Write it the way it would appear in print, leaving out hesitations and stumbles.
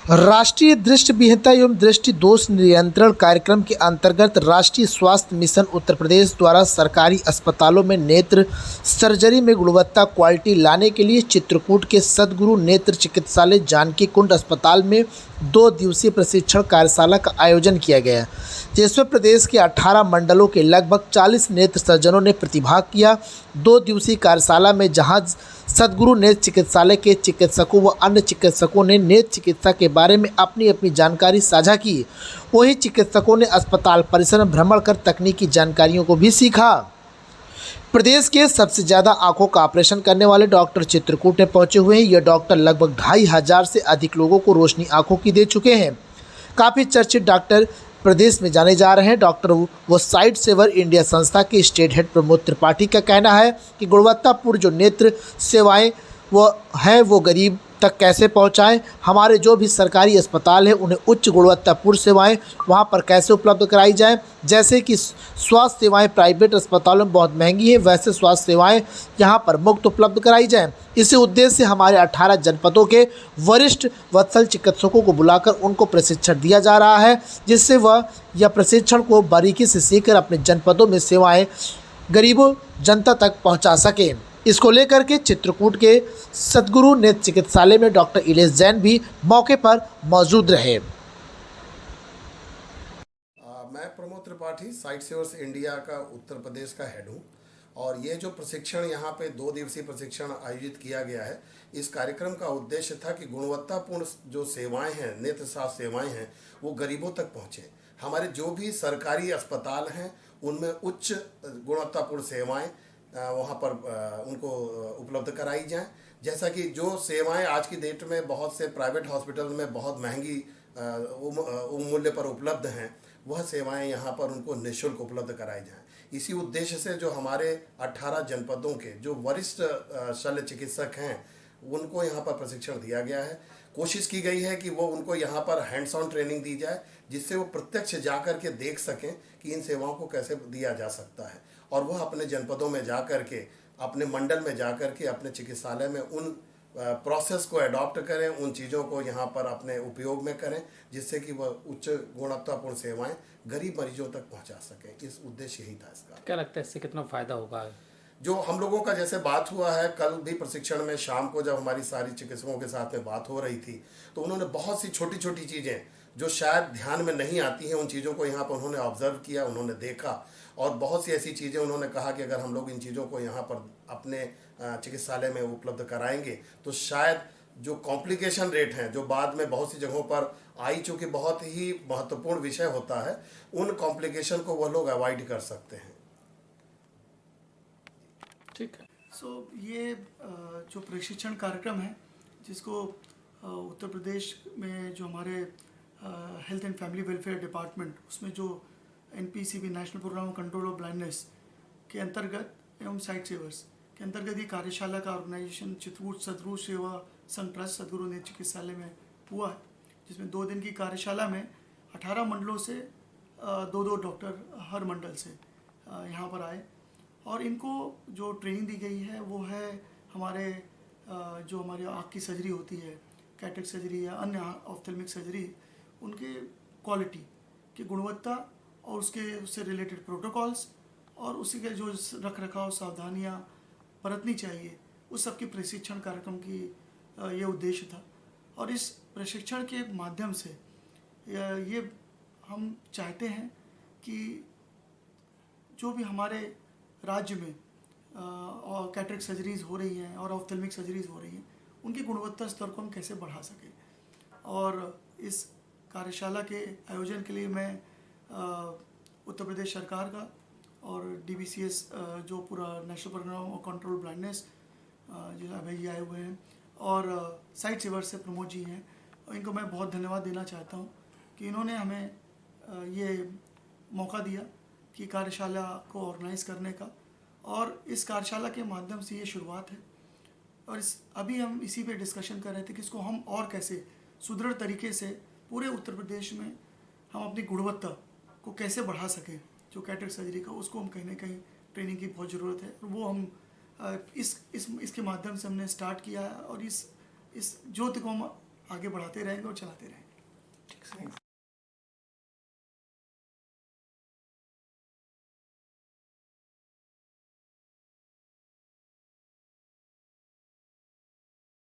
राष्ट्रीय दृष्टि विहीनता एवं दृष्टि दोष नियंत्रण कार्यक्रम के अंतर्गत राष्ट्रीय स्वास्थ्य मिशन उत्तर प्रदेश द्वारा सरकारी अस्पतालों में नेत्र सर्जरी में गुणवत्ता क्वालिटी लाने के लिए चित्रकूट के सद्गुरु नेत्र चिकित्सालय जानकी कुंड अस्पताल में 2 दिवसीय प्रशिक्षण कार्यशाला का आयोजन किया गया, जिसमें प्रदेश के 18 मंडलों के लगभग 40 नेत्र सर्जनों ने प्रतिभाग किया। 2 दिवसीय कार्यशाला में जहां सद्गुरु नेत्र चिकित्सालय के चिकित्सकों व अन्य चिकित्सकों ने नेत्र चिकित्सा के बारे में अपनी अपनी जानकारी साझा की, वहीं चिकित्सकों ने अस्पताल परिसर में भ्रमण कर तकनीकी जानकारियों को भी सीखा। प्रदेश के सबसे ज़्यादा आंखों का ऑपरेशन करने वाले डॉक्टर चित्रकूट में पहुंचे हुए हैं। यह डॉक्टर लगभग 2500 से अधिक लोगों को रोशनी आंखों की दे चुके हैं। काफ़ी चर्चित डॉक्टर प्रदेश में जाने जा रहे हैं। डॉक्टर वो साइट सेवर इंडिया संस्था के स्टेट हेड प्रमोद त्रिपाठी का कहना है कि गुणवत्तापूर्ण जो नेत्र सेवाएं वो गरीब तक कैसे पहुंचाएं। हमारे जो भी सरकारी अस्पताल है उन्हें उच्च गुणवत्तापूर्ण सेवाएं वहां पर कैसे उपलब्ध कराई जाएं। जैसे कि स्वास्थ्य सेवाएं प्राइवेट अस्पतालों में बहुत महंगी है, वैसे स्वास्थ्य सेवाएं यहां पर मुफ्त उपलब्ध कराई जाएं। इसी उद्देश्य से हमारे 18 जनपदों के वरिष्ठ वत्सल चिकित्सकों को बुलाकर उनको प्रशिक्षण दिया जा रहा है, जिससे वह यह प्रशिक्षण को बारीकी से सीखकर अपने जनपदों में सेवाएं गरीबों जनता तक पहुँचा सकें। इसको लेकर के चित्रकूट के सद्गुरु नेत्र चिकित्सालय में डॉक्टर इलेश जैन भी मौके पर मौजूद रहे। मैं प्रमोद त्रिपाठी साइट सेवर्स इंडिया का उत्तर प्रदेश का हेड हूँ और ये जो प्रशिक्षण यहाँ पे 2 दिवसीय प्रशिक्षण आयोजित किया गया है, इस कार्यक्रम का उद्देश्य था कि गुणवत्तापूर्ण जो सेवाएं हैं, नेत्र स्वास्थ्य सेवाएं हैं, वो गरीबों तक पहुँचे। हमारे जो भी सरकारी अस्पताल हैं उनमें उच्च गुणवत्तापूर्ण सेवाएं वहाँ पर उनको उपलब्ध कराई जाएं। जैसा कि जो सेवाएं आज की डेट में बहुत से प्राइवेट हॉस्पिटल में बहुत महंगी मूल्य पर उपलब्ध हैं, वह सेवाएं यहाँ पर उनको निःशुल्क उपलब्ध कराई जाएं। इसी उद्देश्य से जो हमारे 18 जनपदों के जो वरिष्ठ शल्य चिकित्सक हैं उनको यहाँ पर प्रशिक्षण दिया गया है। कोशिश की गई है कि वो उनको यहाँ पर हैंड्स ऑन ट्रेनिंग दी जाए, जिससे वो प्रत्यक्ष जा कर के देख सकें कि इन सेवाओं को कैसे दिया जा सकता है, और वह अपने जनपदों में जा कर के, अपने मंडल में जा कर के, अपने चिकित्सालय में उन प्रोसेस को अडॉप्ट करें, उन चीज़ों को यहाँ पर अपने उपयोग में करें, जिससे कि वह उच्च गुणवत्तापूर्ण सेवाएं गरीब मरीजों तक पहुँचा सकें। इस उद्देश्य यही था इसका। क्या लगता है इससे कितना फ़ायदा होगा? जो हम लोगों का जैसे बात हुआ है कल भी प्रशिक्षण में, शाम को जब हमारी सारी चिकित्सकों के साथ में बात हो रही थी, तो उन्होंने बहुत सी छोटी छोटी चीज़ें जो शायद ध्यान में नहीं आती हैं, उन चीज़ों को यहाँ पर उन्होंने ऑब्जर्व किया, उन्होंने देखा, और बहुत सी ऐसी चीज़ें उन्होंने कहा कि अगर हम लोग इन चीज़ों को यहाँ पर अपने चिकित्सालय में उपलब्ध कराएंगे तो शायद जो कॉम्प्लिकेशन रेट हैं जो बाद में बहुत सी जगहों पर आई, चूँकि बहुत ही महत्वपूर्ण विषय होता है, उन कॉम्प्लिकेशन को वह लोग अवॉइड कर सकते हैं। ठीक है। ये जो प्रशिक्षण कार्यक्रम है जिसको उत्तर प्रदेश में जो हमारे health and family welfare department, उसमें जो NPCB national program control of blindness के अंतर्गत एवं साइट सेवर्स के अंतर्गत ये कार्यशाला का ऑर्गेनाइजेशन चित्रकूट सद्गुरु सेवा संघ ट्रस्ट सद्गुरु नेत्र चिकित्सालय में हुआ है, जिसमें 2 दिन की कार्यशाला में 18 मंडलों से 2-2 डॉक्टर हर मंडल से यहाँ पर आए, और इनको जो ट्रेनिंग दी गई है वो है हमारे जो हमारी आँख की सर्जरी होती है, कैटरेक्ट सर्जरी या अन्य ऑफ्थेल्मिक सर्जरी, उनके क्वालिटी की गुणवत्ता और उससे रिलेटेड प्रोटोकॉल्स और उसी के जो रख रखाव सावधानियाँ बरतनी चाहिए, उस सब की प्रशिक्षण कार्यक्रम की ये उद्देश्य था। और इस प्रशिक्षण के माध्यम से ये हम चाहते हैं कि जो भी हमारे राज्य में और कैटरेक्ट सर्जरीज़ हो रही हैं और ऑफ्थेल्मिक सर्जरीज़ हो रही हैं, उनकी गुणवत्ता स्तर को हम कैसे बढ़ा सकें। और इस कार्यशाला के आयोजन के लिए मैं उत्तर प्रदेश सरकार का और DBCS जो पूरा national programme of control blindness जो अभय जी आए हुए हैं, और साइट सेवर से प्रमोद जी हैं, और इनको मैं बहुत धन्यवाद देना चाहता हूँ कि इन्होंने हमें ये मौका दिया कि कार्यशाला को ऑर्गेनाइज़ करने का, और इस कार्यशाला के माध्यम से ये शुरुआत है। और अभी हम इसी पे डिस्कशन कर रहे थे कि इसको हम और कैसे सुदृढ़ तरीके से पूरे उत्तर प्रदेश में हम अपनी गुणवत्ता को कैसे बढ़ा सकें। जो कैटरेक्ट सर्जरी का, उसको हम कहीं ना कहीं ट्रेनिंग की बहुत ज़रूरत है, और वो हम इसके माध्यम से हमने स्टार्ट किया है, और इस ज्योति को हम आगे बढ़ाते रहेंगे और चलाते रहेंगे।